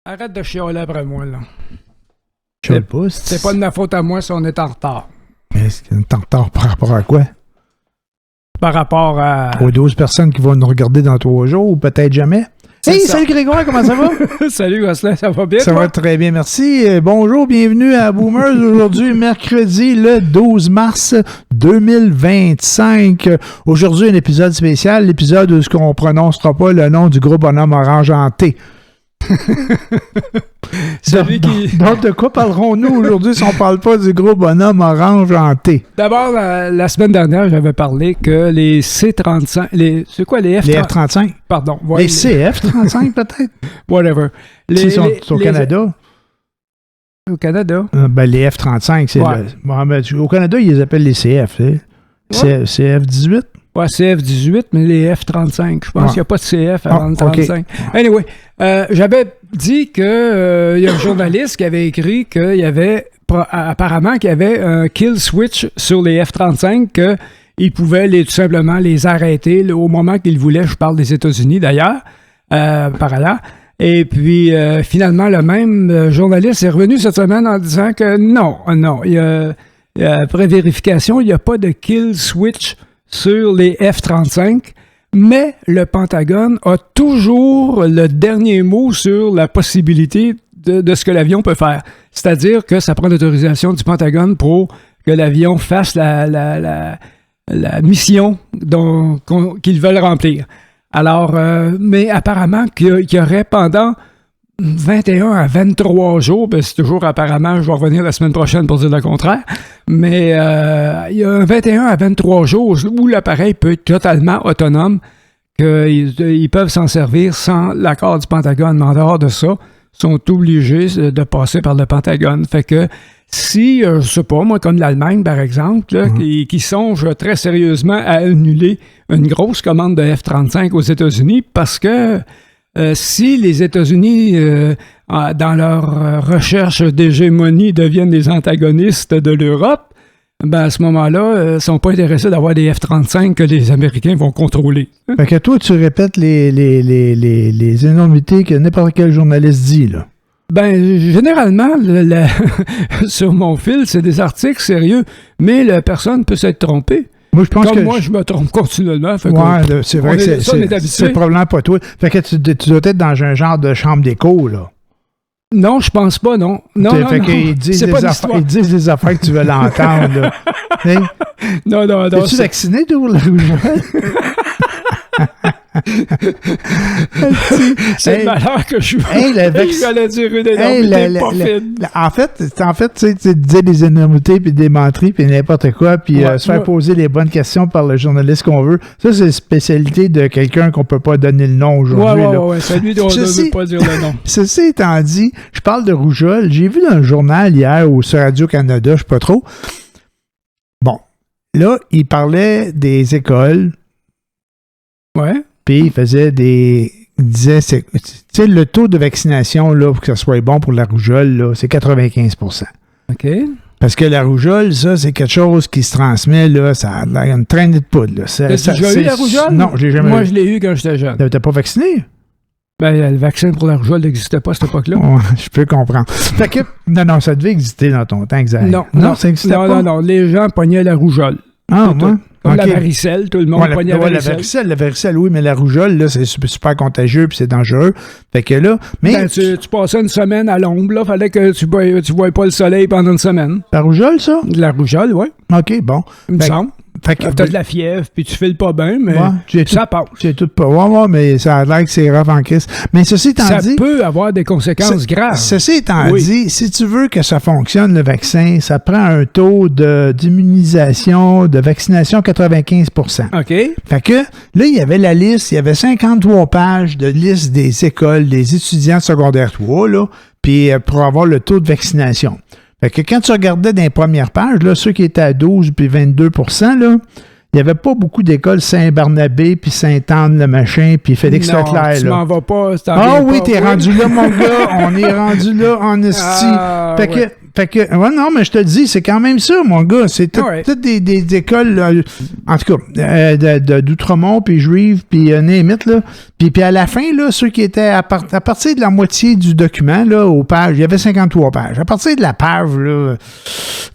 Arrête de chialer après moi, là. C'est pas de ma faute à moi si on est en retard. Est-ce qu'on est en retard par rapport à quoi? Par rapport à... Aux 12 personnes qui vont nous regarder dans 3 jours, ou peut-être jamais. Hey, salut Grégoire, comment ça va? Salut Gosselin, ça va bien? Ça va très bien, merci. Bonjour, bienvenue à Boomers. Aujourd'hui, mercredi, le 12 mars 2025. Aujourd'hui, un épisode spécial, l'épisode où on ne prononcera pas le nom du gros bonhomme orange en T. Donc, de quoi parlerons-nous aujourd'hui si on ne parle pas du gros bonhomme orange en T? D'abord, la semaine dernière, j'avais parlé que les C-35... C'est quoi les F-35? Les F-35? Pardon. Ouais, les CF-35 peut-être? Whatever. Ils sont au Canada? Au Canada? Les F-35, c'est... Ouais. Au Canada, ils les appellent les CF. CF-18? Ouais, CF-18, mais les F-35. Je pense qu'il n'y a pas de CF avant le 35. Okay. Anyway, j'avais dit qu'il y a un journaliste qui avait écrit qu'il y avait apparemment qu'il y avait un kill switch sur les F-35, qu'il pouvait tout simplement les arrêter là, au moment qu'il voulait. Je parle des États-Unis d'ailleurs, par là. Et puis, finalement, le même journaliste est revenu cette semaine en disant que non, après vérification, il n'y a pas de kill switch sur les F-35, mais le Pentagone a toujours le dernier mot sur la possibilité de ce que l'avion peut faire. C'est-à-dire que ça prend l'autorisation du Pentagone pour que l'avion fasse la mission qu'ils veulent remplir. Alors, mais apparemment qu'il y aurait pendant 21 à 23 jours, ben c'est toujours apparemment, je vais revenir la semaine prochaine pour dire le contraire, mais il y a 21 à 23 jours où l'appareil peut être totalement autonome, qu'ils peuvent s'en servir sans l'accord du Pentagone. Mais en dehors de ça, ils sont obligés de passer par le Pentagone. Fait que si, je sais pas, moi, comme l'Allemagne, par exemple, là, qui songe très sérieusement à annuler une grosse commande de F-35 aux États-Unis parce que si les États-Unis, dans leur recherche d'hégémonie, deviennent des antagonistes de l'Europe, ben à ce moment-là, ils ne sont pas intéressés d'avoir des F-35 que les Américains vont contrôler. Fait que toi, tu répètes les énormités que n'importe quel journaliste dit, là. Ben, généralement, sur mon fil, c'est des articles sérieux, mais la personne peut s'être trompée. Moi, je pense moi, je me trompe continuellement. Ouais, c'est vrai que c'est probablement pas toi. Fait que tu dois être dans un genre de chambre d'écho, là. Non, je pense pas, non. Non, ils disent des affaires que tu veux l'entendre, là. Hey? Non. Es-tu vacciné, toi, la rougeole? C'est le malheur que je suis. Il fallait dire une énormité pas fine. En fait, tu disais des énormités, puis des menteries, puis n'importe quoi, puis se faire poser les bonnes questions par le journaliste qu'on veut. Ça, c'est la spécialité de quelqu'un qu'on peut pas donner le nom aujourd'hui. Ouais. C'est lui dont on ne veut pas dire le nom. Ceci étant dit, je parle de rougeole. J'ai vu dans le journal hier ou sur Radio-Canada, je sais pas trop. Bon, là, il parlait des écoles. Ouais. Puis il faisait il disait, tu sais, le taux de vaccination, là, pour que ça soit bon pour la rougeole, là, c'est 95%. OK. Parce que la rougeole, ça, c'est quelque chose qui se transmet, là, ça a une traînée de poudre, là. T'as déjà eu la rougeole? Non, je l'ai jamais eu. Moi, je l'ai eu quand j'étais jeune. T'es pas vacciné? Ben, le vaccin pour la rougeole n'existait pas à cette époque-là. Ouais, je peux comprendre. Fait que, non, ça devait exister dans ton temps, exact. Non, ça existait pas? Non, les gens pognaient la rougeole. Ah, moi? Comme la varicelle, tout le monde pognait la varicelle. La varicelle, oui, mais la rougeole, là, c'est super contagieux puis c'est dangereux. Fait que là... Mais ben, tu passais une semaine à l'ombre, là. Fallait que tu voyais pas le soleil pendant une semaine. La rougeole, ça? La rougeole, oui. OK, bon. Il me semble. T'as de la fièvre, puis tu files pas bien, mais ça passe. J'ai tout pas. Ouais, mais ça a l'air que c'est rough en crise. Mais ceci étant dit... Ça peut avoir des conséquences graves. Ceci étant dit, si tu veux que ça fonctionne, le vaccin, ça prend un taux d'immunisation, de vaccination 95%. OK. Fait que, là, il y avait la liste, il y avait 53 pages de liste des écoles, des étudiants de secondaire 3, là, puis pour avoir le taux de vaccination. Fait que quand tu regardais dans les premières pages, là, ceux qui étaient à 12 puis 22%, là, il n'y avait pas beaucoup d'écoles Saint-Barnabé, puis Sainte-Anne, le machin, puis Félix Leclerc. Non, tu m'en vas pas. Ah oui, t'es rendu là, mon gars. On est rendu là en esti. fait que, non, mais je te le dis, c'est quand même ça, mon gars. C'est toutes des écoles, en tout cas, d'Outremont, puis Juive, puis Némit, là. Puis à la fin, là, ceux qui étaient à partir de la moitié du document, là, aux pages, il y avait 53 pages. À partir de la page, là,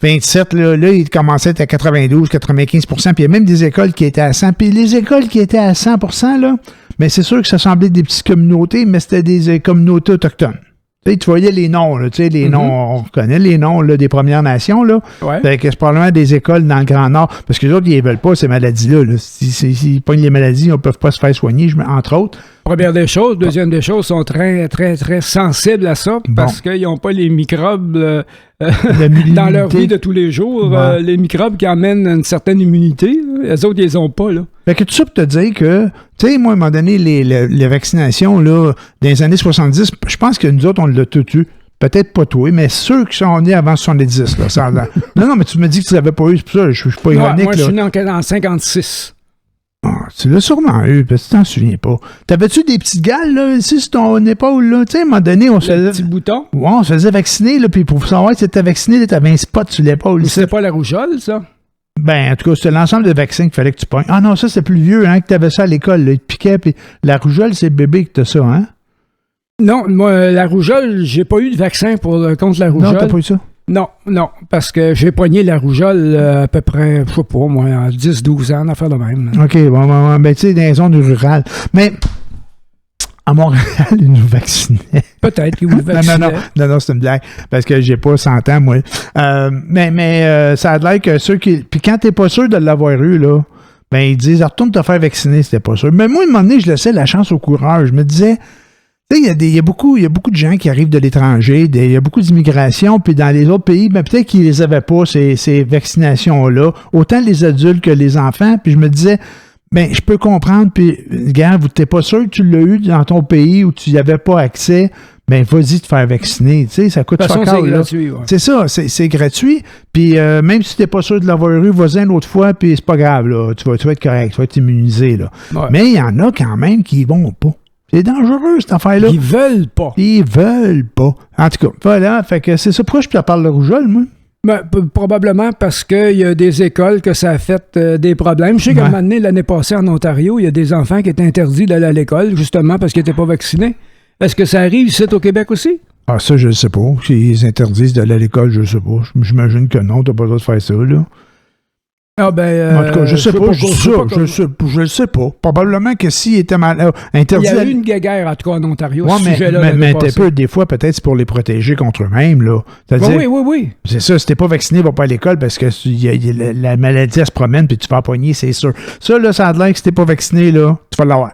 27, là, il commençait à être à 92, 95 %, puis il y a même des écoles qui étaient à 100. Puis les écoles qui étaient à 100 %, là, mais c'est sûr que ça semblait des petites communautés, mais c'était des communautés autochtones. Tu voyais les noms, là, les noms, on reconnaît les noms là, des Premières Nations. Là. Ouais. Fait que c'est probablement des écoles dans le Grand Nord. Parce que les autres, ils ne veulent pas ces maladies-là. Là. S'ils pognent les maladies, ils ne peuvent pas se faire soigner, entre autres. Première des choses. Deuxième des choses, sont très, très, très sensibles à ça parce qu'ils n'ont pas les microbes dans leur vie de tous les jours. Les microbes qui amènent une certaine immunité. Les autres, ils les ont pas. Là. Fait que tout ça pour te dire que, tu sais, moi, à un moment donné, les vaccinations, là, dans les années 70, je pense que nous autres, on l'a tout eu. Peut-être pas toi, mais ceux qui sont nés avant 70. Là, ça non, mais tu me dis que tu l'avais pas eu, c'est pour ça, je suis pas ironique. Moi, je suis né en 56. Ah, tu l'as sûrement eu, parce que tu t'en souviens pas. T'avais-tu des petites gales, là, ici, sur ton épaule, là? Tu sais, à un moment donné, on se faisait... Petit bouton? Ouais, on se faisait vacciner, là, puis pour savoir si t'étais vacciné, t'avais un spot sur l'épaule. C'est pas la rougeole, ça? Ben, en tout cas, c'était l'ensemble de vaccins qu'il fallait que tu pognes. Ah non, ça, c'était plus vieux, hein, que t'avais ça à l'école, là. Il te piquait, puis la rougeole, c'est le bébé que t'as ça, hein? Non, moi, la rougeole, j'ai pas eu de vaccin contre la rougeole. Non, t'as pas eu ça? Non, parce que j'ai pogné la rougeole à peu près, je sais pas, moi, à 10-12 ans, d'affaire de même. OK, bon, ben, tu sais, dans les zones rurales. Mais à Montréal, ils nous vaccinaient. Peut-être qu'ils nous vaccinaient. Non, c'est une blague, parce que j'ai pas 100 ans, moi. Mais ça a l'air que ceux qui... Puis quand t'es pas sûr de l'avoir eu, là, ben, ils disent, retourne te faire vacciner si t'es pas sûr. Mais moi, à un moment donné, je laissais la chance au coureur. Je me disais... Il y a beaucoup de gens qui arrivent de l'étranger, il y a beaucoup d'immigration, puis dans les autres pays, ben, peut-être qu'ils les avaient pas, ces vaccinations-là, autant les adultes que les enfants, puis je me disais, ben, je peux comprendre, puis, gars, t'es pas sûr que tu l'as eu dans ton pays où tu n'y avais pas accès, ben, vas-y te faire vacciner, tu sais, ça coûte de toute façon, c'est gratuit, ouais. C'est ça, c'est gratuit, puis même si t'es pas sûr de l'avoir eu, vas-y une autre fois, puis c'est pas grave, là, tu vas être correct, tu vas être immunisé, là. Ouais. Mais il y en a quand même qui y vont pas. C'est dangereux, cette affaire-là. Ils veulent pas. Ils veulent pas. En tout cas, voilà. Fait que c'est ça. Pourquoi je te parle de rougeole, moi? Ben, probablement parce qu'il y a des écoles que ça a fait des problèmes. Je sais qu'à un moment donné, l'année passée en Ontario, il y a des enfants qui étaient interdits d'aller à l'école, justement parce qu'ils n'étaient pas vaccinés. Est-ce que ça arrive ici au Québec aussi? Ah, ça, je ne sais pas. S'ils interdisent d'aller à l'école, je ne sais pas. J'imagine que non, tu n'as pas le droit de faire ça, là. Ah ben, en tout cas, je sais pas, je le sais pas. Probablement que s'il était interdit... Il y a eu une guéguerre, en tout cas, en Ontario, ce sujet-là. Mais des fois, peut-être c'est pour les protéger contre eux-mêmes, là. Oui. C'est ça, si t'es pas vacciné, va pas à l'école parce que la maladie, elle se promène puis tu vas pogner, c'est sûr. Ça, là, ça a l'air que si t'es pas vacciné, là, tu vas l'avoir.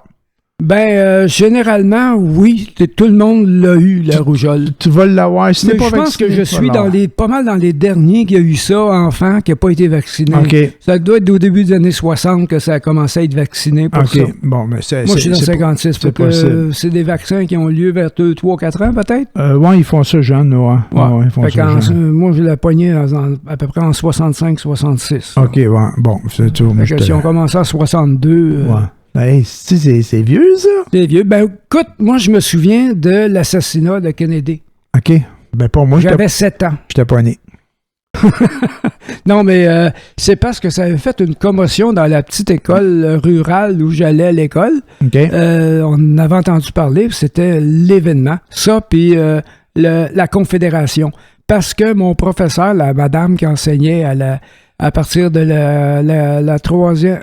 Ben, généralement, oui. Tout le monde l'a eu, la rougeole. Tu vas l'avoir. Si t'es pas vacciné, je pense que je suis pas mal dans les derniers qui a eu ça, enfant, qui n'a pas été vacciné. Okay. Ça doit être au début des années 60 que ça a commencé à être vacciné pour ça. Bon, mais moi, je suis dans 56. C'est des vaccins qui ont lieu vers 2, 3, 4 ans, peut-être? Oui, ils font ça jeune, ouais. Ils font ça jeune. Moi, je l'ai pogné à peu près en 65-66. OK, ouais. Bon, c'est tout. Si on commence à 62... Hey, c'est vieux, ça? C'est vieux. Ben, écoute, moi, je me souviens de l'assassinat de Kennedy. OK. Ben, pour moi, j'avais 7 ans. J'étais pas né. Non, mais c'est parce que ça avait fait une commotion dans la petite école rurale où j'allais à l'école. Okay. On avait entendu parler, c'était l'événement. Ça, puis la Confédération. Parce que mon professeur, la madame qui enseignait à partir de la troisième,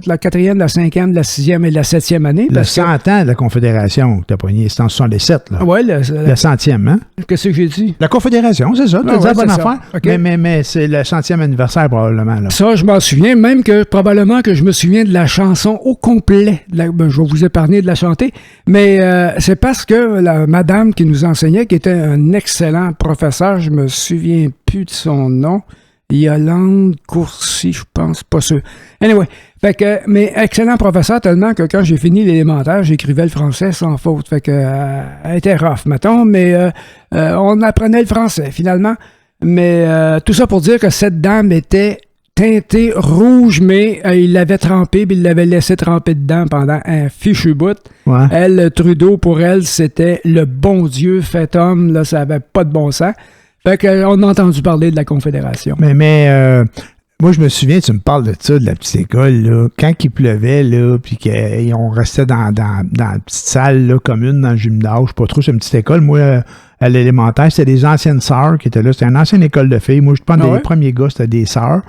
la quatrième, la cinquième, la sixième et la septième année. Le 100 ans de la Confédération que tu as pogné, c'est en 67, là. Oui, le centième, hein? Qu'est-ce que j'ai dit? La Confédération, c'est ça. Tu as dit la bonne affaire. Okay. Mais c'est le 100e anniversaire, probablement, là. Ça, je m'en souviens, même que probablement que je me souviens de la chanson au complet. Je vais vous épargner de la chanter, mais c'est parce que la madame qui nous enseignait, qui était un excellent professeur, je me souviens plus de son nom, Yolande Courcy, je pense, pas sûr. Anyway, mais excellent professeur tellement que quand j'ai fini l'élémentaire, j'écrivais le français sans faute. Fait que elle était rough, mettons, mais on apprenait le français finalement. Mais tout ça pour dire que cette dame était teintée rouge, mais il l'avait trempée, puis il l'avait laissé tremper dedans pendant un fichu bout. Ouais. Elle, Trudeau, pour elle, c'était le bon Dieu fait homme, là, ça avait pas de bon sens. Fait qu'on a entendu parler de la Confédération. Mais moi, je me souviens, tu me parles de ça, de la petite école, là, quand il pleuvait, là, puis qu'on restait dans la petite salle là, commune, dans le gymnase, je sais pas trop, c'est une petite école. Moi, à l'élémentaire, c'était des anciennes sœurs qui étaient là. C'était une ancienne école de filles. Moi, je pense que les premiers gars, c'était des sœurs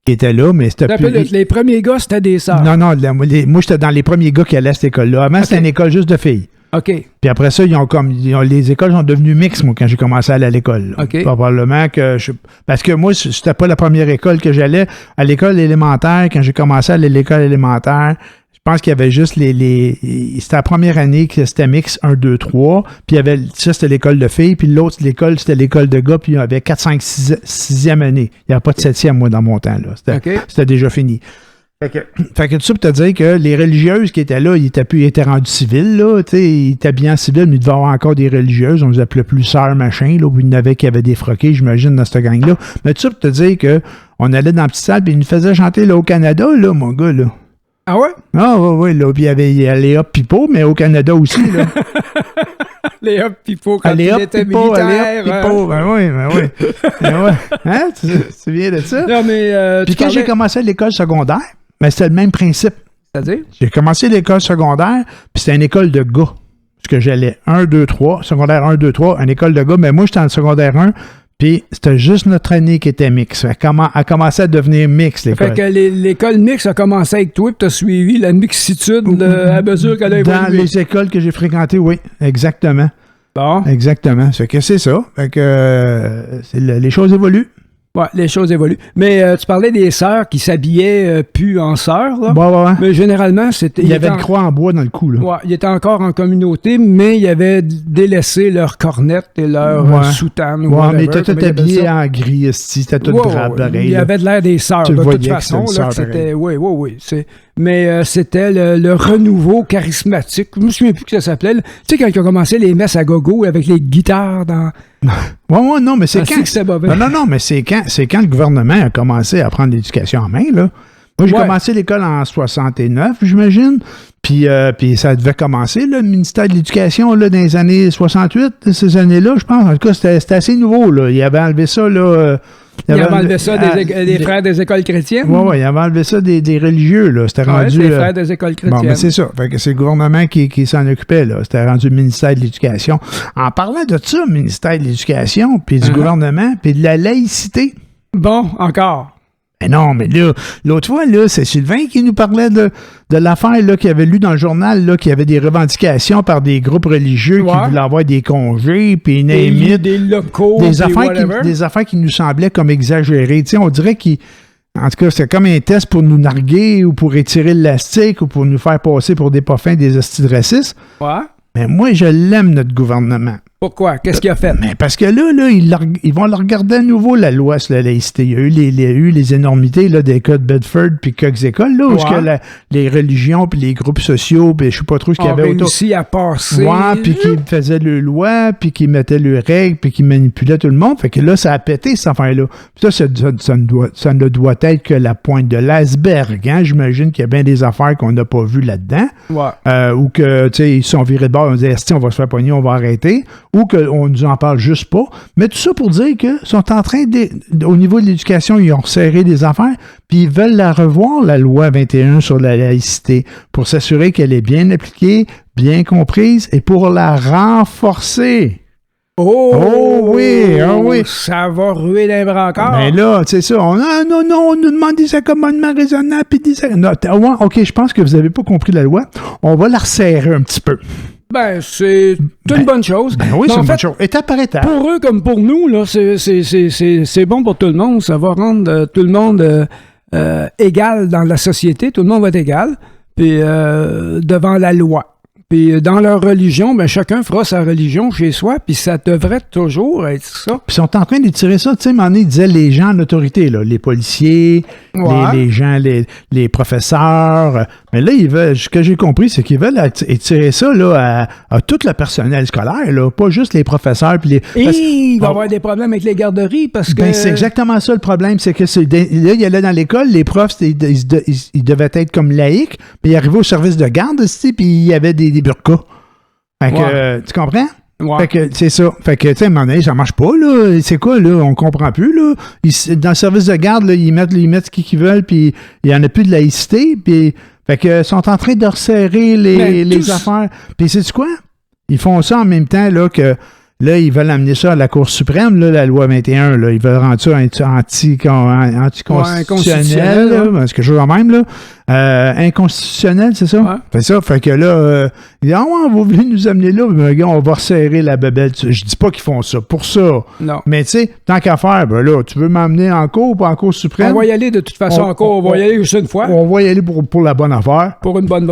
qui étaient là, mais c'était plus... Les premiers gars, c'était des sœurs. Non, moi, j'étais dans les premiers gars qui allaient à cette école-là. Avant, c'était une école juste de filles. OK. Puis après ça, les écoles sont devenues mixtes, moi, quand j'ai commencé à aller à l'école. OK. Probablement que parce que moi, c'était pas la première école que j'allais. À l'école élémentaire, quand j'ai commencé à aller à l'école élémentaire, je pense qu'il y avait juste c'était la première année que c'était mix 1, 2, 3. Puis il y avait, ça, c'était l'école de filles. Puis l'autre, c'était l'école de gars. Puis il y avait 4, 5, 6e année. Il n'y avait pas de 7e, moi, dans mon temps. Là. C'était déjà fini. Fait que tout ça pour te dire que les religieuses qui étaient là, ils étaient rendus civils, là, tu sais, ils étaient bien civils, mais il devait y avoir encore des religieuses, on les appelait plus sœurs, machin, là, puis il y en avait qui avaient des froqués, j'imagine, dans cette gang-là. Mais tout ça pour te dire que on allait dans la petite salle, puis ils nous faisaient chanter, là, au Canada, là, mon gars, là. Ah ouais? Ah ouais, là, puis il y avait les Hop Pipo, mais au Canada aussi, là. Les Hop Pipo, quand ils étaient militaires. Ben oui. Hein? Tu te souviens de ça? Non, mais... puis quand j'ai commencé à l'école secondaire, ben, c'était le même principe. C'est-à-dire? J'ai commencé l'école secondaire, puis c'était une école de gars. Parce que j'allais 1, 2, 3, secondaire 1, 2, 3, une école de gars. Mais moi, j'étais en secondaire 1, puis c'était juste notre année qui était mixte. Elle a commencé à devenir mixte, l'école. Fait que l'école mixte a commencé avec toi, puis tu as suivi la mixitude à mesure qu'elle a évolué. Dans les écoles que j'ai fréquentées, oui, exactement. Bon. Exactement. Fait que c'est ça. Fait que les choses évoluent. Ouais, les choses évoluent. Mais tu parlais des sœurs qui s'habillaient plus en sœurs, là. Ouais. Mais généralement, c'était... Il y avait une croix en bois dans le cou, là. Ouais, ils étaient encore en communauté, mais ils avaient délaissé leur cornette et leur soutane. Ouais, mais t'étais tout habillé en gris, c'était tout drap, pareil. Il y avait de l'air des sœurs, de toute façon. Là, c'était, oui. Mais c'était le renouveau charismatique. Je me souviens plus que ça s'appelait. Tu sais, quand ils ont commencé les messes à gogo avec les guitares dans... Ouais, non, mais c'est quand... Non, mais c'est quand le gouvernement a commencé à prendre l'éducation en main, là. Moi, j'ai commencé l'école en 69, j'imagine. Puis ça devait commencer, là, le ministère de l'Éducation, là, dans les années 68, ces années-là, je pense. En tout cas, c'était assez nouveau, là. Il avait enlevé ça, là... Il avait enlevé ça des frères des écoles chrétiennes? Oui, il avait enlevé ça des religieux, là. C'était rendu... des frères des écoles chrétiennes. Bon, mais c'est ça. Fait que c'est le gouvernement qui s'en occupait, là. C'était rendu le ministère de l'Éducation. En parlant de ça, le ministère de l'Éducation, puis du gouvernement, puis de la laïcité. Bon, encore. Mais non, mais là, l'autre fois, là, c'est Sylvain qui nous parlait de l'affaire là, qu'il avait lu dans le journal, là, qu'il y avait des revendications par des groupes religieux qui voulaient avoir des congés, puis des locaux, des affaires qui nous semblaient comme exagérées. Tu sais, on dirait en tout cas, c'est comme un test pour nous narguer ou pour étirer l'élastique ou pour nous faire passer pour des pas fins, des hosties de racistes. Ouais. Mais moi, je l'aime, notre gouvernement. Pourquoi? Qu'est-ce qu'il a fait? Mais parce que là, ils vont le regarder à nouveau, la loi sur la laïcité. Il y a eu les énormités là, des cas de Bedford puis Cox École, là, où les religions puis les groupes sociaux, puis je sais pas trop ce qu'il y avait autour. Réussi à passer. Ouais, puis qui faisaient leurs lois, puis qui mettaient leurs règles, puis qui manipulaient tout le monde. Fait que là, ça a pété, cette affaire-là. Puis ça ne doit être que la pointe de l'iceberg. Hein? J'imagine qu'il y a bien des affaires qu'on n'a pas vues là-dedans. Ouais. Ou que, tu sais, ils sont virés de bord, on dit, on va se faire pogner, on va arrêter. Ou qu'on nous en parle juste pas. Mais tout ça pour dire qu'ils sont en train au niveau de l'éducation, ils ont resserré des affaires, puis ils veulent la revoir, la loi 21 sur la laïcité, pour s'assurer qu'elle est bien appliquée, bien comprise, et pour la renforcer. Oh oui. Ça va ruer les bras encore. Mais là, tu sais ça, on nous demande des accommodements raisonnables, puis OK, je pense que vous n'avez pas compris la loi. On va la resserrer un petit peu. Ben, c'est une bonne chose. Ben oui, c'est une bonne chose. Étape par étape. Pour eux comme pour nous, là, c'est bon pour tout le monde. Ça va rendre tout le monde égal dans la société. Tout le monde va être égal. Puis devant la loi. Puis dans leur religion, ben chacun fera sa religion chez soi, puis ça devrait toujours être ça. Puis ils sont en train d'étirer ça, tu sais, ils disaient les gens en autorité, là, les policiers, les gens, les professeurs. Mais là, ils veulent, ce que j'ai compris, c'est qu'ils veulent étirer ça là, à tout le personnel scolaire, là, pas juste les professeurs. Puis il va y avoir des problèmes avec les garderies parce que... Ben, c'est exactement ça le problème, c'est que là, il allait dans l'école, les profs, ils devaient être comme laïcs, puis ils arrivaient au service de garde, puis il y avait des burkas. Fait que, tu comprends? Ouais. Fait que c'est ça. Fait que, tu sais, à un moment donné, ça marche pas, là. C'est quoi, là? On comprend plus, là. Dans le service de garde, là, ils mettent ce qu'ils veulent, puis il y en a plus de laïcité, puis... Fait que sont en train de resserrer les affaires. Puis sais-tu quoi? Ils font ça en même temps, là, que... Là, ils veulent amener ça à la Cour suprême, là, la loi 21. Là, ils veulent rendre ça anticonstitutionnel, là, quelque chose de même. Là. Inconstitutionnel, c'est ça? Ouais. Fait ça. Fait que là, ils disent, on va venir nous amener là, mais gars, on va resserrer la bebelle. Je dis pas qu'ils font ça pour ça. Non. Mais tu sais, tant qu'à faire, ben là, tu veux m'amener en cour ou en Cour suprême? On va y aller de toute façon en cour. On va y aller juste une fois. On va y aller pour la bonne affaire. Pour une bonne...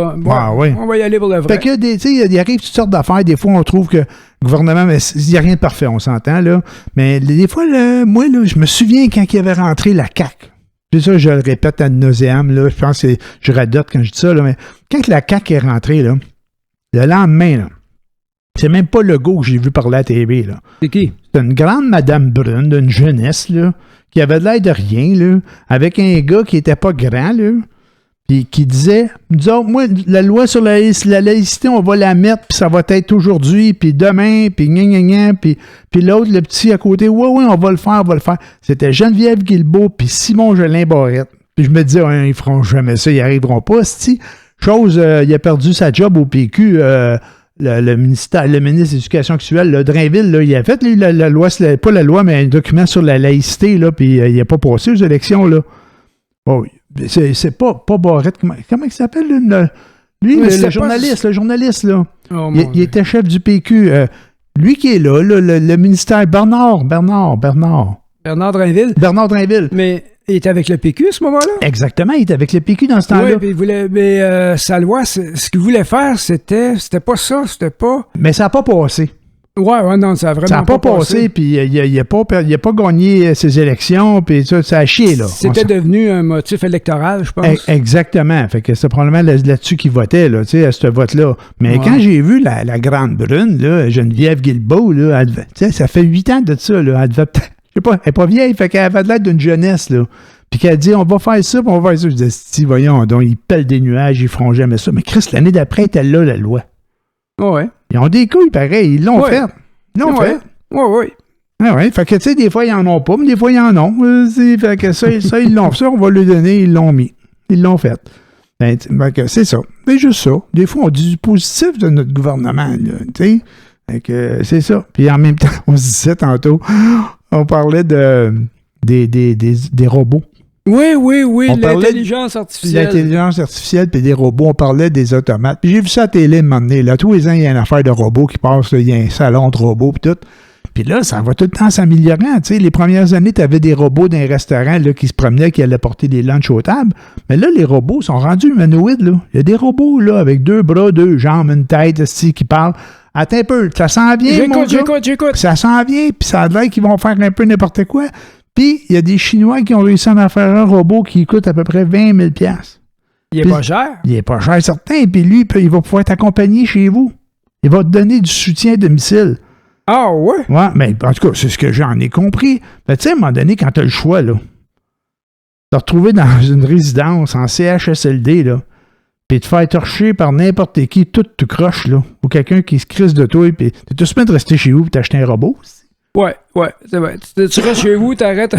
Oui. On va y aller pour le vrai. Fait que, tu sais, il arrive toutes sortes d'affaires. Des fois, on trouve que le gouvernement, il n'y a rien de parfait, on s'entend, là. Mais des fois, là, moi, là, je me souviens quand il avait rentré la CAQ. Puis ça, je le répète ad nauseam, là. Je pense que je radote quand je dis ça, là. Mais quand la CAQ est rentrée, là, le lendemain, là, c'est même pas Legault que j'ai vu parler à la TV, là. C'est qui? C'est une grande madame brune, d'une jeunesse, là, qui avait l'air de rien, là, avec un gars qui était pas grand, là. Puis qui disait, disons, moi, la loi sur la laïcité, on va la mettre, puis ça va être aujourd'hui, puis demain, puis gna, puis l'autre, le petit à côté, oui, on va le faire. C'était Geneviève Guilbeault, puis Simon Jolin Barrette. Puis je me disais, ils feront jamais ça, ils arriveront pas, c'ti. Chose, il a perdu sa job au PQ, le ministre de l'Éducation actuelle, le Drainville, là, il a fait la loi, pas la loi, mais un document sur la laïcité, là, puis il n'a pas passé aux élections, là. Oh, c'est pas Barrette. Comment il s'appelle, lui, le journaliste, là. Oh, il était chef du PQ. Lui qui est là, le ministère Bernard Drainville. Bernard Drainville. Mais il était avec le PQ à ce moment-là? Exactement, il était avec le PQ dans ce temps-là. Oui, mais sa loi, ce qu'il voulait faire, c'était pas ça, c'était pas... Mais ça n'a pas passé. Ouais, non, ça a vraiment ça n'a pas passé, puis il n'a pas gagné ses élections, puis ça a chié, là. C'était devenu un motif électoral, je pense. Exactement. Fait que c'est probablement là-dessus qu'il votait, là, tu sais, à ce vote-là. Mais quand j'ai vu la grande brune, là, Geneviève Guilbeault, là, ça fait 8 ans de ça, là, elle n'est pas vieille, fait qu'elle avait l'air d'une jeunesse, là. Puis qu'elle dit, on va faire ça, puis on va faire ça. Je dis, voyons, donc, ils pèlent des nuages, ils feront jamais ça. Mais Chris, l'année d'après, était là, la loi. Ouais. Ils ont des couilles, pareil. Ils l'ont fait. Ils l'ont fait. Oui. Ah ouais. Fait que, tu sais, des fois, ils en ont pas, mais des fois, ils en ont. Fait que ça, ils l'ont fait. On va le donner, ils l'ont mis. Ils l'ont fait. Ben, c'est ça. C'est juste ça. Des fois, on dit du positif de notre gouvernement, tu sais. Fait que c'est ça. Puis en même temps, on se disait tantôt, on parlait des robots. Oui, l'intelligence artificielle. L'intelligence artificielle, puis des robots, on parlait des automates. Puis j'ai vu ça à la télé un moment donné. Là, tous les ans, il y a une affaire de robots qui passe, il y a un salon de robots, puis tout. Puis là, ça va tout le temps s'améliorant. Tu sais, les premières années, tu avais des robots dans les restaurants là, qui se promenaient, qui allaient porter des lunchs aux tables. Mais là, les robots sont rendus humanoïdes. Là. Il y a des robots là, avec 2 bras, 2 jambes, une tête qui parlent. Attends un peu, ça s'en vient, J'écoute. Ça s'en vient, puis ça a l'air qu'ils vont faire un peu n'importe quoi. Puis, il y a des Chinois qui ont réussi à en faire un robot qui coûte à peu près 20 000 $. Il est pas cher? Il est pas cher, certain. Puis lui, il va pouvoir t'accompagner chez vous. Il va te donner du soutien à domicile. Ah ouais? Ouais, mais en tout cas, c'est ce que j'en ai compris. Ben, tu sais, à un moment donné, quand tu as le choix, là, de te retrouver dans une résidence en CHSLD, là, puis te faire torcher par n'importe qui, tout croche, là, ou quelqu'un qui se crisse de toi, puis tu te semaine de rester chez vous et t'acheter un robot. Ouais, c'est vrai. Tu restes chez vous, t'achètes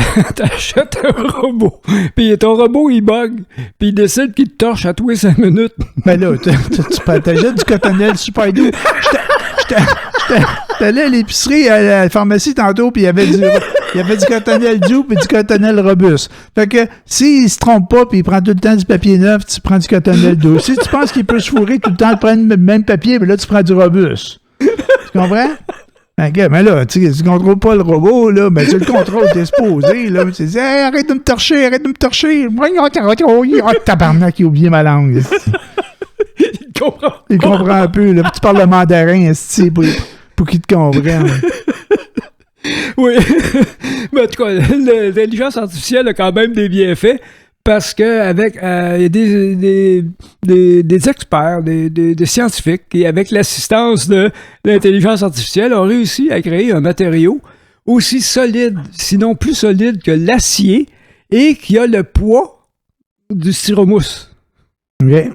un robot. Puis ton robot, il bug. Puis il décide qu'il te torche à tous les 5 minutes. Ben là, t'achètes du cotonnelle super doux. J'étais allé à l'épicerie, à la pharmacie tantôt, puis il y avait du cotonnelle doux puis du cotonnelle robuste. Fait que s'il se trompe pas puis il prend tout le temps du papier neuf, tu prends du cotonnelle doux. Si tu penses qu'il peut se fourrer tout le temps de prendre le même papier, mais là, tu prends du robuste. Tu comprends? Okay, mais là, tu contrôles pas le robot, là, mais tu le contrôles, t'es supposé, là. Tu dis, hey, arrête de me torcher. Oh, tabarnak, il a oublié ma langue. Il comprend un peu, là. Tu parles le mandarin, pour qu'il te comprenne. Oui. Mais en tout cas, l'intelligence artificielle a quand même des bienfaits. Parce qu'avec il y a des experts, des scientifiques qui, avec l'assistance de l'intelligence artificielle, ont réussi à créer un matériau aussi solide, sinon plus solide que l'acier, et qui a le poids du styromousse. Okay.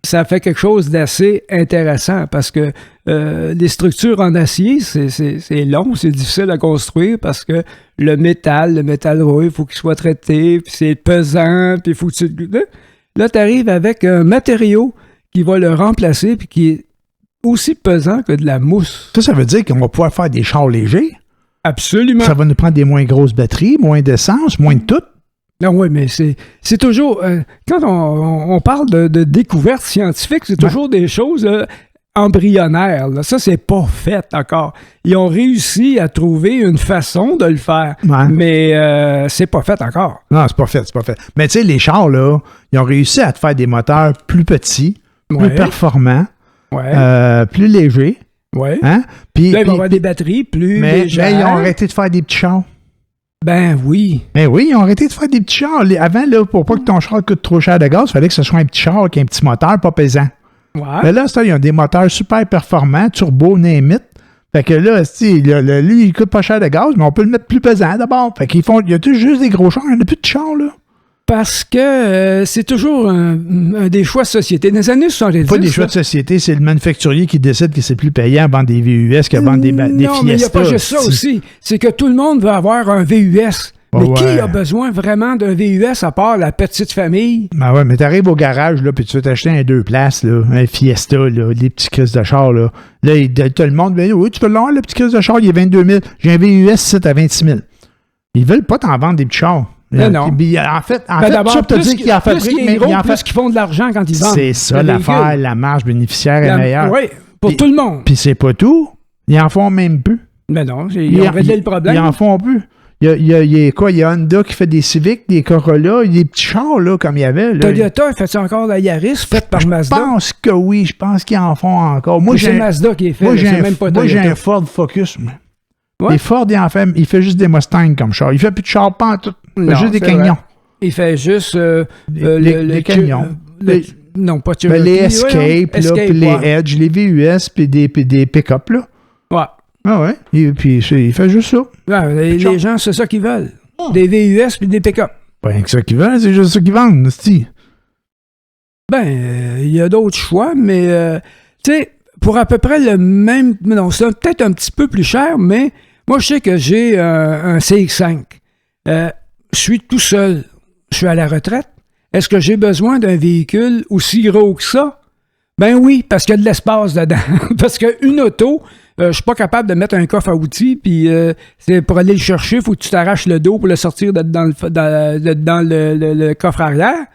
ça fait quelque chose d'assez intéressant parce que les structures en acier, c'est long, c'est difficile à construire parce que le métal rouille, il faut qu'il soit traité, puis c'est pesant, puis il faut que tu... Là, tu arrives avec un matériau qui va le remplacer puis qui est aussi pesant que de la mousse. Ça veut dire qu'on va pouvoir faire des chars légers. Absolument. Ça va nous prendre des moins grosses batteries, moins d'essence, moins de tout. Non, oui, mais c'est toujours... quand on parle de découvertes scientifiques, c'est toujours des choses embryonnaires. Là. Ça, c'est pas fait encore. Ils ont réussi à trouver une façon de le faire, mais c'est pas fait encore. Non, c'est pas fait. Mais tu sais, les chars, là, ils ont réussi à te faire des moteurs plus petits, plus performants, plus légers. Oui. Hein? Puis, là, il va y avoir des batteries plus légères. Mais ils ont arrêté de faire des petits chars. Ben oui. Ben oui, ils ont arrêté de faire des petits chars. Avant, là, pour pas que ton char coûte trop cher de gaz, il fallait que ce soit un petit char qui ait un petit moteur pas pesant. Ouais. Mais là, ils ont des moteurs super performants, turbo, name it. Fait que là, lui, il coûte pas cher de gaz, mais on peut le mettre plus pesant d'abord. Fait qu'ils font, il y a juste des gros chars, il n'y en a plus de chars, là. Parce que c'est toujours un des choix de société. Dans les années 70... Pas des choix de société, c'est le manufacturier qui décide que c'est plus payant à vendre des VUS qu'à vendre des Fiesta. Non, mais il n'y a pas juste ça aussi. C'est que tout le monde veut avoir un VUS. Mais qui a besoin vraiment d'un VUS à part la petite famille? Ben ouais, mais t'arrives au garage, là, puis tu veux t'acheter un 2 places, là, un Fiesta, là, des petits crises de char, là. Là, tout le monde, ben oui, tu peux l'avoir, le petit crise de char, il est 22 000. J'ai un VUS, c'est à 26 000. Ils veulent pas t'en vendre des petits chars. Non. En fait, d'abord, ça te dire qu'ils en fabriquent, mais plus qu'ils font de l'argent quand ils vendent. C'est ça l'affaire, la marge bénéficiaire est meilleure. Oui, pour tout le monde. Puis c'est pas tout, ils en font même plus. Mais non, ils ont réglé le problème. Ils en font plus. Il y a Honda qui fait des Civic, des Corolla, des petits chars, là, comme il y avait. Là. Toyota, fait ça encore la Yaris, faite par Mazda? Je pense que oui, je pense qu'ils en font encore. Moi, c'est Mazda qui est fait, moi, j'ai un Ford Focus. Ouais. Les Ford, il fait juste des Mustangs comme char. Il fait plus de char pas en tout. Il fait juste des camions. Il fait juste les camions. Non, pas Cherokee. Les Escape, puis les Edge, les VUS, puis des pick-up, là. Ouais. Ah ouais. Puis il fait juste ça. Ouais, les gens, c'est ça qu'ils veulent. Des VUS puis des pick-up. Pas rien que ça qu'ils veulent, c'est juste ça qu'ils vendent, c'est-tu? Ben, il y a d'autres choix, mais tu sais, pour à peu près le même... Non, c'est peut-être un petit peu plus cher, mais moi, je sais que j'ai un CX-5. Je suis tout seul. Je suis à la retraite. Est-ce que j'ai besoin d'un véhicule aussi gros que ça? Ben oui, parce qu'il y a de l'espace dedans. Parce qu'une auto, je suis pas capable de mettre un coffre à outils, puis c'est pour aller le chercher, il faut que tu t'arraches le dos pour le sortir dans le coffre arrière.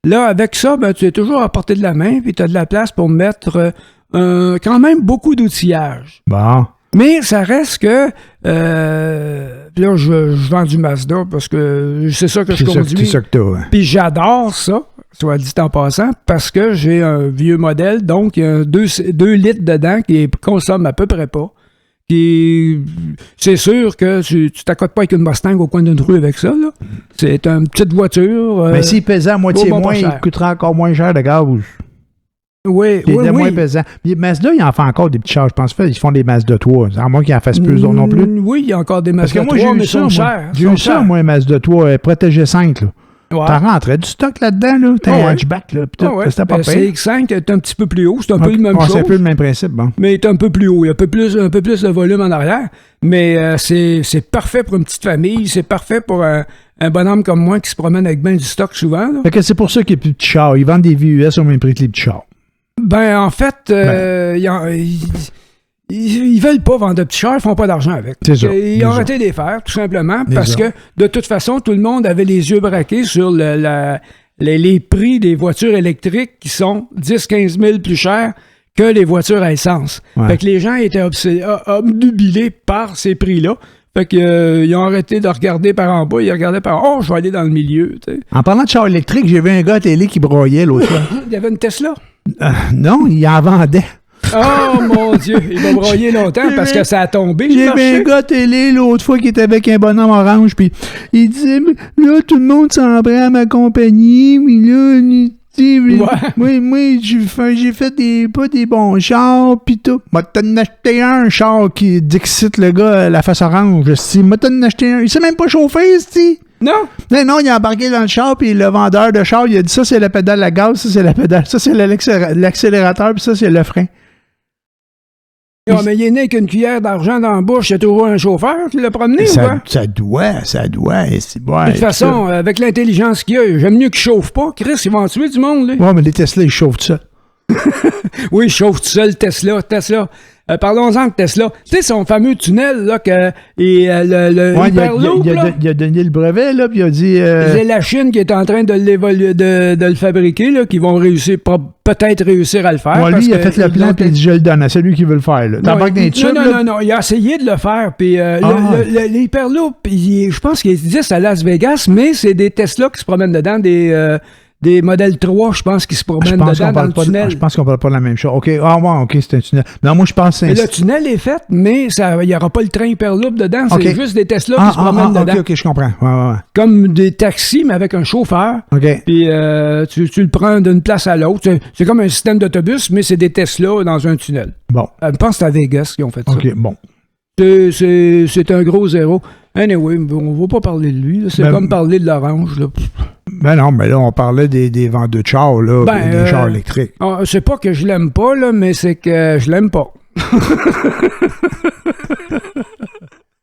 Là, avec ça, ben, tu es toujours à portée de la main, puis tu as de la place pour mettre quand même beaucoup d'outillage. Bon. Mais ça reste que... là, je vends du Mazda parce que c'est ça que je conduis. C'est ça que t'as. Hein. Puis j'adore ça, soit dit en passant, parce que j'ai un vieux modèle, donc il y a 2 litres dedans qui consomme à peu près pas. C'est sûr que tu t'accotes pas avec une Mustang au coin d'une rue avec ça. Là. C'est une petite voiture. Mais s'il pesait à moitié moins, il coûtera encore moins cher de gaz. Oui, oui. moins pesant. Puis Mazda, il en fait encore des petits chars, je pense. Ils font des Mazda 3. À moins qu'ils en fassent plus non plus. Oui, il y a encore des Mazda 3, mais ils sont chers. J'ai eu ça, moi, un Mazda 3, Protégé 5. Là. Ouais. T'en rentrais du stock là-dedans, là. T'as un hatchback, là. C'était pas pire. CX-5 est un petit peu plus haut. C'est un peu le même chose. C'est un peu le même principe, bon. Mais il est un peu plus haut. Il y a un peu plus de volume en arrière. Mais c'est parfait pour une petite famille. C'est parfait pour un bonhomme comme moi qui se promène avec bien du stock souvent. Là. Fait que c'est pour ça qu'il n'y a plus de petits chars. Ils vendent des VUS au même prix que les petits chars. Ben, en fait, ils veulent pas vendre de petits chars, ils font pas d'argent avec. C'est ça. Ils ont arrêté de les faire, tout simplement, parce que, de toute façon, tout le monde avait les yeux braqués sur les prix des voitures électriques qui sont 10-15 000 plus chers que les voitures à essence. Ouais. Fait que les gens étaient obnubilés par ces prix-là. Fait qu'ils ont arrêté de regarder par en bas, ils regardaient par en haut, je vais aller dans le milieu. T'sais. En parlant de char électrique, j'ai vu un gars à télé qui broyait l'autre fois. Il y avait une Tesla? Non, il en vendait. Oh mon Dieu, il va broyer longtemps parce que ça a tombé. J'ai vu un gars à télé l'autre fois qui était avec un bonhomme orange, puis il disait là, tout le monde s'en prend à ma compagnie, oui, là, moi, j'ai fait pas des bons chars, pis tout. M'a t'en acheté un char qui Dixit le gars, la face orange, si m'a t'en acheté un. Il s'est même pas chauffé, si. Non? Mais non, il a embarqué dans le char, puis le vendeur de char, il a dit ça, c'est la pédale à gaz, ça, c'est la pédale, ça, c'est l'accélérateur, puis ça, c'est le frein. Non, mais il est né avec une cuillère d'argent dans la bouche, il a trouvé un chauffeur qui l'a promené, ou quoi? Ça doit. De toute façon, avec l'intelligence qu'il a, j'aime mieux qu'il chauffe pas. Chris, ils vont tuer du monde, là. Ouais, mais les Tesla, ils chauffent tout ça. Oui, il chauffe tout seul, Tesla. Parlons-en de Tesla. Tu sais, son fameux tunnel, là, le Hyperloop, il a donné le brevet, là, puis il a dit... C'est la Chine qui est en train de le fabriquer, là, qui vont peut-être réussir à le faire. Ouais, lui, il a fait le plan, puis il dit, je le donne à celui qui veut le faire, là. Non, il a essayé de le faire, puis l'Hyperloop, je pense qu'il existe à Las Vegas, mais c'est des Tesla qui se promènent dedans, des modèles 3, je pense, qui se promènent dedans dans le tunnel. Je pense qu'on parle pas de la même chose. OK, c'est un tunnel. Non, moi, je pense que le tunnel est fait, mais il n'y aura pas le train Hyperloop dedans. C'est juste des Tesla qui se promènent dedans. OK, je comprends. Ouais. Comme des taxis, mais avec un chauffeur. OK. Puis tu le prends d'une place à l'autre. C'est comme un système d'autobus, mais c'est des Tesla dans un tunnel. Bon. Je pense que c'est à Vegas qui ont fait ça. OK, bon. C'est un gros zéro. Anyway, on ne va pas parler de lui. C'est comme parler de l'orange. Ben non, mais là, on parlait des vendeurs de chars, là, des chars électriques. C'est pas que je l'aime pas, là, mais c'est que je l'aime pas.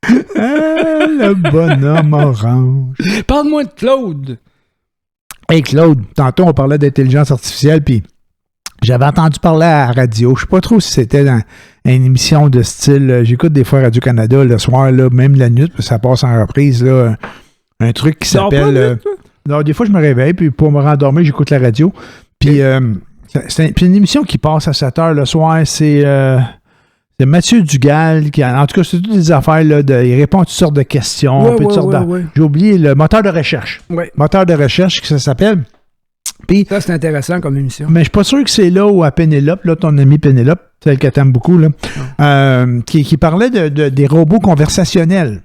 Le bonhomme orange. Parle-moi de Claude. Hey Claude, tantôt on parlait d'intelligence artificielle, puis j'avais entendu parler à la radio. Je sais pas trop si c'était dans une émission de style. J'écoute des fois Radio-Canada le soir, là, même la nuit, parce que ça passe en reprise, là, un truc qui s'appelle... Non, des fois, je me réveille, puis pour me rendormir, j'écoute la radio. Puis c'est une émission qui passe à 7 heures le soir. C'est Mathieu Dugal, en tout cas, c'est toutes des affaires, là, il répond à toutes sortes de questions. J'ai oublié le moteur de recherche. Ouais. Moteur de recherche, que ça s'appelle. Puis, ça, c'est intéressant comme émission. Mais je suis pas sûr que c'est là où à Pénélope, là, ton ami Pénélope, celle que t'aimes beaucoup, là, qui parlait des robots conversationnels.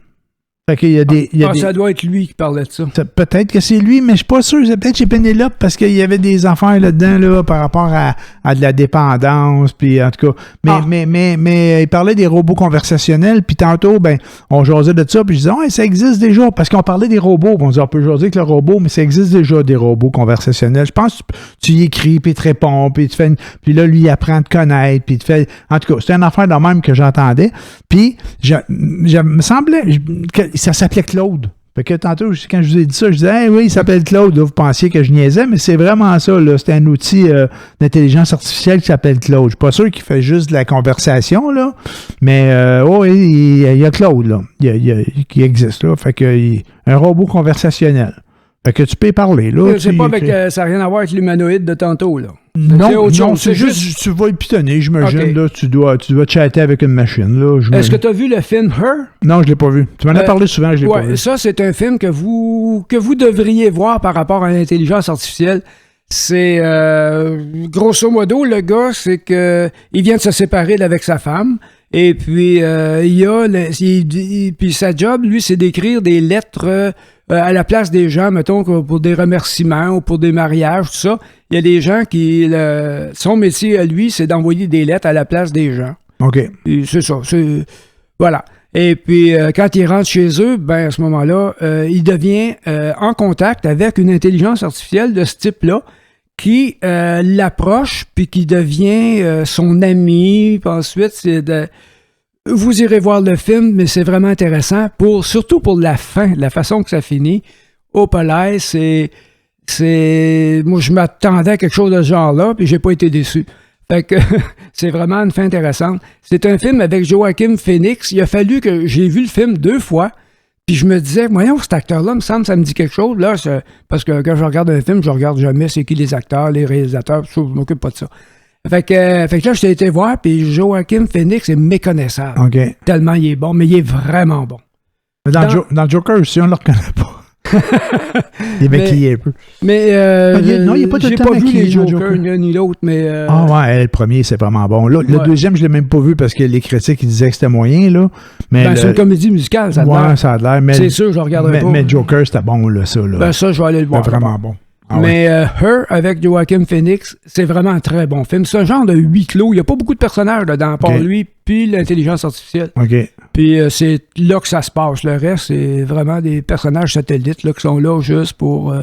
Fait qu'il y a des, ça doit être lui qui parlait de ça. Peut-être que c'est lui, mais je suis pas sûr. C'est peut-être chez Pénélope parce qu'il y avait des affaires là-dedans là, par rapport à de la dépendance. Puis en tout cas, mais il parlait des robots conversationnels. Puis tantôt, on jasait de ça. Puis je disais, ouais, ça existe déjà. Parce qu'on parlait des robots. On disait, on peut jaser avec le robot, mais ça existe déjà des robots conversationnels. Je pense que tu y écris, puis il te répond, puis tu fais puis là, lui, il apprend à te connaître. Puis il te fait. En tout cas, c'était une affaire de même que j'entendais. Puis je me semblait que ça s'appelait Claude. Fait que tantôt, quand je vous ai dit ça, je disais, hey, oui, il s'appelle Claude. Là, vous pensiez que je niaisais, mais c'est vraiment ça. Là. C'est un outil d'intelligence artificielle qui s'appelle Claude. Je suis pas sûr qu'il fait juste de la conversation, là, mais il y a Claude, là, qui existe. Là. Fait que un robot conversationnel. Fait que tu peux y parler. Là, c'est pas avec, ça n'a rien à voir avec l'humanoïde de tantôt, là. Non, c'est juste tu vas épitonner, j'imagine. Okay. Là, tu dois chatter avec une machine. Là, est-ce que tu as vu le film Her? Non, je l'ai pas vu. Tu m'en as parlé souvent, je l'ai pas vu. Ça, c'est un film que vous devriez voir par rapport à l'intelligence artificielle. C'est, grosso modo, le gars, c'est que il vient de se séparer avec sa femme. Et puis, puis sa job, lui, c'est d'écrire des lettres à la place des gens, mettons, pour des remerciements ou pour des mariages, tout ça. Il y a des gens qui... son métier à lui, c'est d'envoyer des lettres à la place des gens. OK. Et c'est ça. Voilà. Et puis, quand il rentre chez eux, à ce moment-là, il devient en contact avec une intelligence artificielle de ce type-là qui l'approche, puis qui devient son ami. Puis ensuite, vous irez voir le film, mais c'est vraiment intéressant, surtout pour la fin, la façon que ça finit. Au palais, moi, je m'attendais à quelque chose de ce genre-là, puis j'ai pas été déçu. Fait que c'est vraiment une fin intéressante. C'est un film avec Joaquin Phoenix. Il a fallu que j'ai vu le film 2 fois, puis je me disais, voyons, cet acteur-là, me semble, ça me dit quelque chose. Là, parce que quand je regarde un film, je regarde jamais c'est qui les acteurs, les réalisateurs, je m'occupe pas de ça. Fait que là, je t'ai été voir, puis Joaquin Phoenix est méconnaissable. Okay. Tellement il est bon, mais il est vraiment bon. Mais dans le Joker aussi, on ne le reconnaît pas. Il est maquillé un peu. Mais non, il n'est pas tout le temps vu maquillé, les Jokers, ni l'autre, mais... le premier, c'est vraiment bon. Là, le deuxième, je ne l'ai même pas vu parce que les critiques ils disaient que c'était moyen, là. Mais c'est une comédie musicale, ça a l'air. Ouais, ça a l'air. Mais, c'est sûr, je regarderai pas. Mais Joker, c'était bon, là, ça. Là. Ça, je vais aller le voir. C'était vraiment bon. Mais Her, avec Joaquin Phoenix, c'est vraiment un très bon film. C'est un genre de huis clos. Il n'y a pas beaucoup de personnages dedans, à part lui, puis l'intelligence artificielle. Puis c'est là que ça se passe. Le reste, c'est vraiment des personnages satellites là, qui sont là juste pour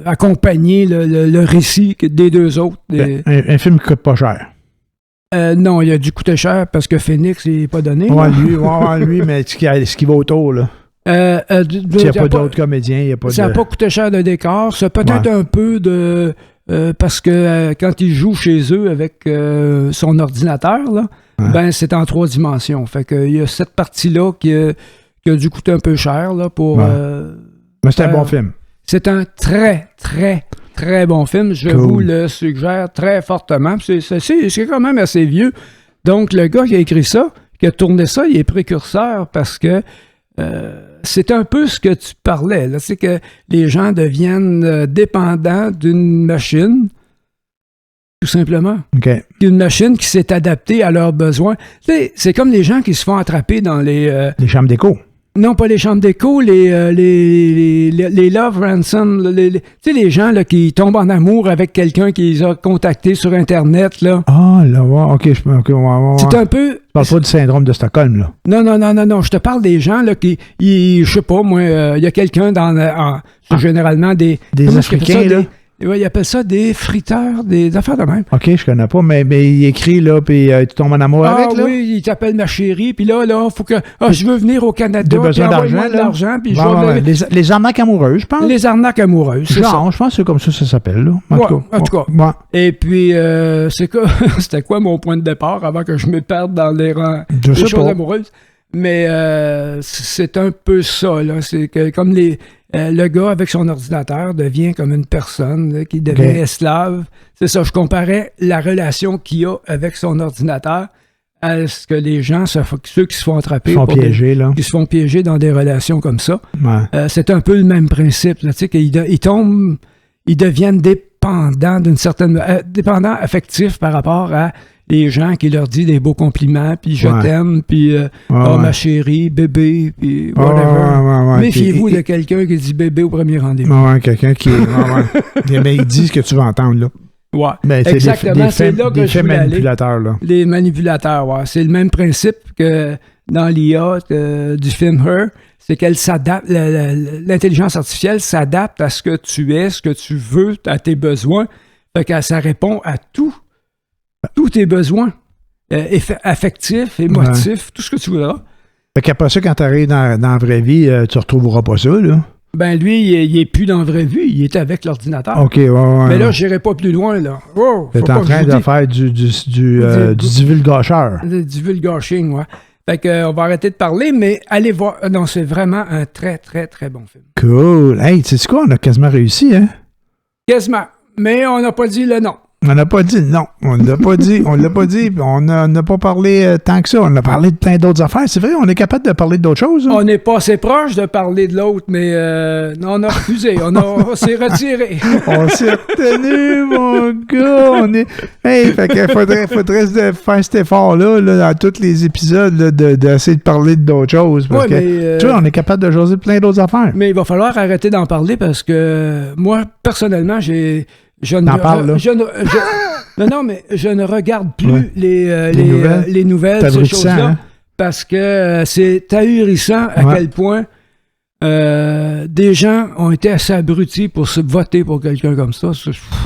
accompagner le récit des deux autres. Un film qui coûte pas cher. Non, il a dû coûter cher parce que Phoenix n'est pas donné. Lui, mais ce qui va autour, là. Il n'y a pas d'autres comédiens. Ça n'a pas coûté cher de décor. C'est peut-être un peu de... parce que quand il joue chez eux avec son ordinateur, là, ben c'est en 3 dimensions. Fait qu'il y a cette partie-là qui a dû coûter un peu cher là, pour... Mais c'est un bon film. C'est un très, très, très bon film. Je vous le suggère très fortement. C'est quand même assez vieux. Donc, le gars qui a écrit ça, qui a tourné ça, il est précurseur parce que c'est un peu ce que tu parlais. Là. C'est que les gens deviennent dépendants d'une machine, tout simplement. Une machine qui s'est adaptée à leurs besoins. C'est comme les gens qui se font attraper dans les chambres d'écho. Non, pas les chambres d'écho, les love ransom, tu sais, les gens là, qui tombent en amour avec quelqu'un qui les a contactés sur Internet. Là. Ah, là, OK. C'est un peu... Tu parles pas du syndrome de Stockholm, là? Non. Je te parle des gens là, qui, je sais pas, moi, il y a quelqu'un généralement des Africains, là? Ils appellent ça des friteurs, des affaires de même. OK, je connais pas, mais il écrit, là, puis tu tombes en amour avec, là? Oui, il t'appelle ma chérie, puis là, faut que... je veux venir au Canada, puis envoie-moi de l'argent, puis les arnaques amoureuses, je pense? Les arnaques amoureuses, c'est ça. Je pense que c'est comme ça s'appelle, là. En tout cas. Et puis, c'était quoi mon point de départ avant que je me perde dans les choses amoureuses? Mais c'est un peu ça, là. C'est que comme le gars avec son ordinateur devient comme une personne là, qui devient esclave. C'est ça, je comparais la relation qu'il a avec son ordinateur à ce que les gens, ceux qui se font attraper, qui se font piéger dans des relations comme ça. C'est un peu le même principe. Là, tu sais, qu'ils ils deviennent dépendants d'une certaine... dépendants affectifs par rapport à les gens qui leur disent des beaux compliments, puis je t'aime, puis ma chérie, bébé, puis whatever. Méfiez-vous de quelqu'un qui dit bébé au premier rendez-vous. Quelqu'un qui... mais il dit ce que tu veux entendre, là. Ouais, ben, exactement. C'est là que je voulais manipulateurs, là. Les manipulateurs, ouais. C'est le même principe que dans l'IA du film Her. C'est qu'elle s'adapte, l'intelligence artificielle s'adapte à ce que tu es, ce que tu veux, à tes besoins. Fait que ça répond à tous tes besoins affectifs, émotifs, tout ce que tu voudras. Fait qu'après ça, quand tu arrives dans la vraie vie, tu retrouveras pas ça, là. Ben lui, il est plus dans la vraie vie, il est avec l'ordinateur. OK, Mais là, je n'irai pas plus loin, là. Tu es en train de faire du divulgacheur. Du divulgaching, ouais. Fait qu'on va arrêter de parler, mais allez voir. Non, c'est vraiment un très, très, très bon film. Cool. Hey, tu sais quoi? On a quasiment réussi, hein? Quasiment. Mais on n'a pas dit le nom. On n'a pas dit non. On l'a pas dit. On n'a pas parlé tant que ça. On a parlé de plein d'autres affaires. C'est vrai, on est capable de parler d'autres choses. Hein? On n'est pas assez proche de parler de l'autre, mais on a refusé. On s'est retiré. On s'est retenu, mon gars. Hey, fait qu'il faudrait faire cet effort-là, dans tous les épisodes, d'essayer de parler d'autres choses. Parce que, tu vois, on est capable de jaser plein d'autres affaires. Mais il va falloir arrêter d'en parler parce que moi, personnellement, non, mais je ne regarde plus les nouvelles, ces choses-là, hein? Parce que c'est ahurissant à quel point des gens ont été assez abrutis pour se voter pour quelqu'un comme ça.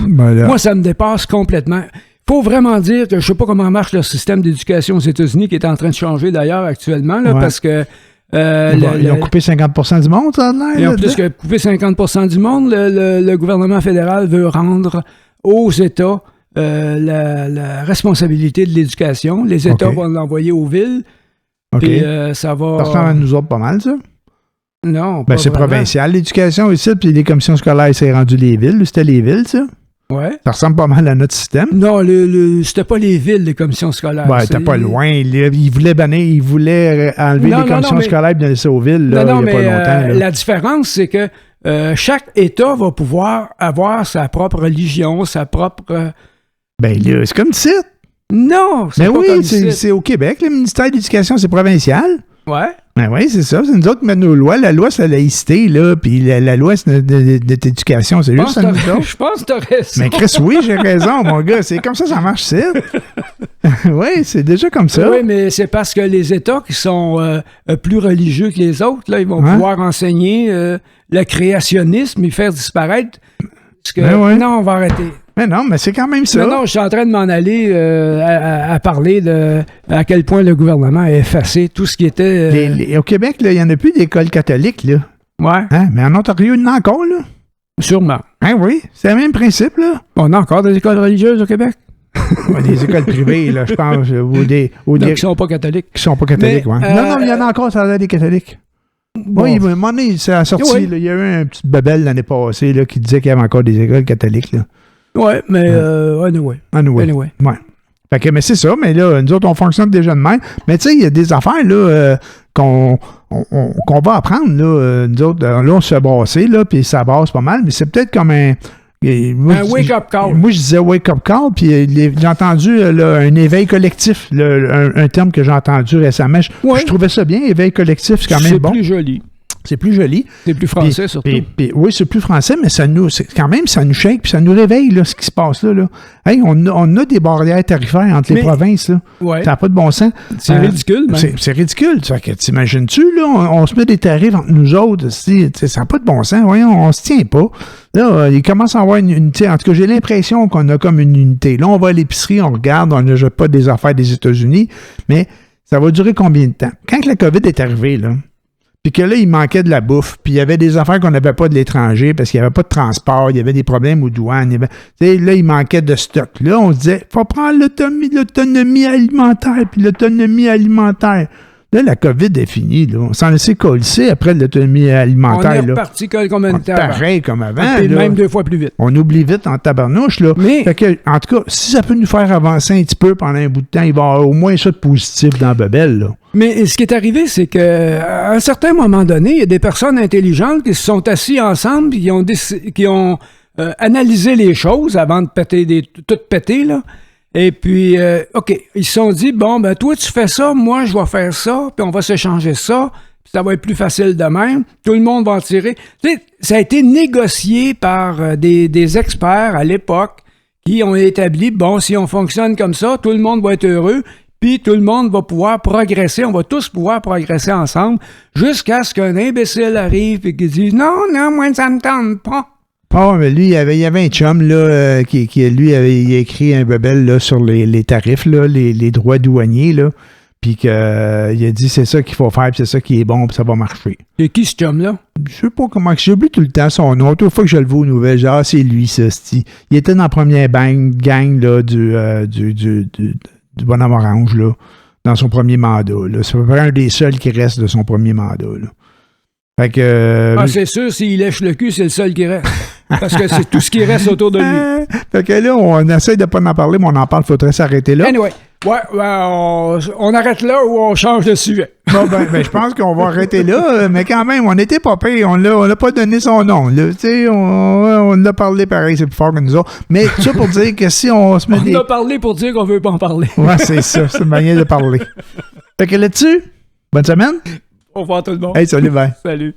Moi, ça me dépasse complètement. Il faut vraiment dire que je ne sais pas comment marche le système d'éducation aux États-Unis, qui est en train de changer d'ailleurs actuellement, là, parce que ils ont coupé 50% du monde, ça a l'air. Et en plus que couper 50% du monde, le gouvernement fédéral veut rendre aux États la responsabilité de l'éducation. Les États vont l'envoyer aux villes. Puis ça va... Ça ressemble à nous autres pas mal, ça? Non, pas c'est vraiment. provincial, l'éducation ici, puis les commissions scolaires, c'est rendu les villes. C'était les villes, ça? Ouais. Ça ressemble pas mal à notre système. Non, c'était pas les villes, les commissions scolaires. Ouais, t'es pas loin. Ils voulaient enlever les commissions scolaires et laisser aux villes, là, il y a pas longtemps. La différence, c'est que chaque État va pouvoir avoir sa propre religion, sa propre... Ben là, c'est comme ça. Non, c'est pas comme ça. C'est au Québec, le ministère de l'Éducation, c'est provincial. Ouais. Ben oui, c'est ça. C'est nous autres qui mettons nos lois. La loi, c'est la laïcité, là. Puis la loi, c'est notre éducation. C'est juste ça, nous autres. Je pense que t'as raison. Mais Chris, oui, j'ai raison, mon gars. C'est comme ça marche, c'est. Oui, c'est déjà comme ça. Oui, mais c'est parce que les États qui sont plus religieux que les autres, là, ils vont pouvoir enseigner le créationnisme et faire disparaître. Parce que, non, on va arrêter. Mais non, mais c'est quand même ça. Non, je suis en train de m'en aller à parler de à quel point le gouvernement a effacé tout ce qui était... Au Québec, il n'y en a plus d'écoles catholiques, là. Ouais. Hein? Mais en Ontario, il y en a encore, là. Sûrement. Hein, oui, c'est le même principe, là. On a encore des écoles religieuses au Québec? Des écoles privées, là, je pense. Ou des qui ne sont pas catholiques. Qui sont pas catholiques, oui. Non, il y en a encore, ça a l'air des catholiques. Bon. Oui, à un moment donné, c'est sorti, là, il y a eu un petit babel l'année passée là, qui disait qu'il y avait encore des écoles catholiques, là. Oui, mais anyway. Ouais. Fait que, mais c'est ça, mais là, nous autres, on fonctionne déjà de même. Mais tu sais, il y a des affaires là, qu'on va apprendre. Là, nous autres, là, on se fait brasser, là, puis ça brasse pas mal, mais c'est peut-être comme un wake-up call. Moi, je disais wake-up call, puis j'ai entendu là, un éveil collectif, un terme que j'ai entendu récemment. Je trouvais ça bien, éveil collectif, c'est quand même bon. C'est plus joli. C'est plus joli. C'est plus français, surtout. Oui, c'est plus français, mais ça nous shake, puis ça nous réveille, là, ce qui se passe là. Hey, on a des barrières tarifaires entre les provinces, là. Ouais. Ça n'a pas de bon sens. C'est ridicule, même. C'est ridicule. T'imagines-tu, là, on se met des tarifs entre nous autres, ça n'a pas de bon sens. Voyons, on se tient pas. Là, il commence à avoir une unité. En tout cas, j'ai l'impression qu'on a comme une unité. Là, on va à l'épicerie, on regarde, on ne jette pas des affaires des États-Unis, mais ça va durer combien de temps? Quand la COVID est arrivée, là, puis que là, il manquait de la bouffe, puis il y avait des affaires qu'on n'avait pas de l'étranger parce qu'il n'y avait pas de transport, il y avait des problèmes aux douanes. Là, il manquait de stock. Là, on se disait, il faut prendre l'autonomie alimentaire, puis l'autonomie alimentaire. Là, la COVID est finie. Là. On s'en laissait coller après l'autonomie alimentaire. On est reparti comme un pareil comme avant. Même 2 fois plus vite. On oublie vite en tabarnouche. Là. Fait que, en tout cas, si ça peut nous faire avancer un petit peu pendant un bout de temps, il va y avoir au moins ça de positif dans la bebelle. Là. Mais ce qui est arrivé, c'est qu'à un certain moment donné, il y a des personnes intelligentes qui se sont assis ensemble et qui ont analysé les choses avant de tout péter, là. Et puis, OK, ils se sont dit, bon, ben toi, tu fais ça, moi, je vais faire ça, puis on va s'échanger ça, puis ça va être plus facile de même. Tout le monde va en tirer. Tu sais, ça a été négocié par des experts à l'époque qui ont établi, bon, si on fonctionne comme ça, tout le monde va être heureux, puis tout le monde va pouvoir progresser, on va tous pouvoir progresser ensemble, jusqu'à ce qu'un imbécile arrive et qu'il dise, non, moi, ça me tente pas. Ah, mais lui, il y avait un chum, là, qui lui, il a écrit un bebel, là, sur les tarifs, là, les droits douaniers, là, puis qu'il a dit, c'est ça qu'il faut faire, puis c'est ça qui est bon, puis ça va marcher. Et qui, ce chum-là? Je sais pas comment, j'oublie tout le temps son nom. Toute fois que je le vois aux nouvelles, genre, c'est lui, ça, il était dans la première gang, là, du Bonhomme Orange, là, dans son premier mandat, là. C'est à peu près un des seuls qui reste de son premier mandat, là. Fait que... c'est sûr, s'il lèche le cul, c'est le seul qui reste. Parce que c'est tout ce qui reste autour de lui. Fait que là, on essaie de pas en parler, mais on en parle, faudrait s'arrêter là. Anyway, on arrête là ou on change de sujet. Bon, ben, je pense qu'on va arrêter là, mais quand même, on était pas payé, on l'a pas donné son nom. Tu sais, on l'a parlé pareil, c'est plus fort que nous autres. Mais ça pour dire que si on se met on a parlé pour dire qu'on veut pas en parler. Ouais, c'est ça, c'est une manière de parler. Fait que là-dessus, bonne semaine. Au revoir tout le monde. Hey, salut, bye. Salut.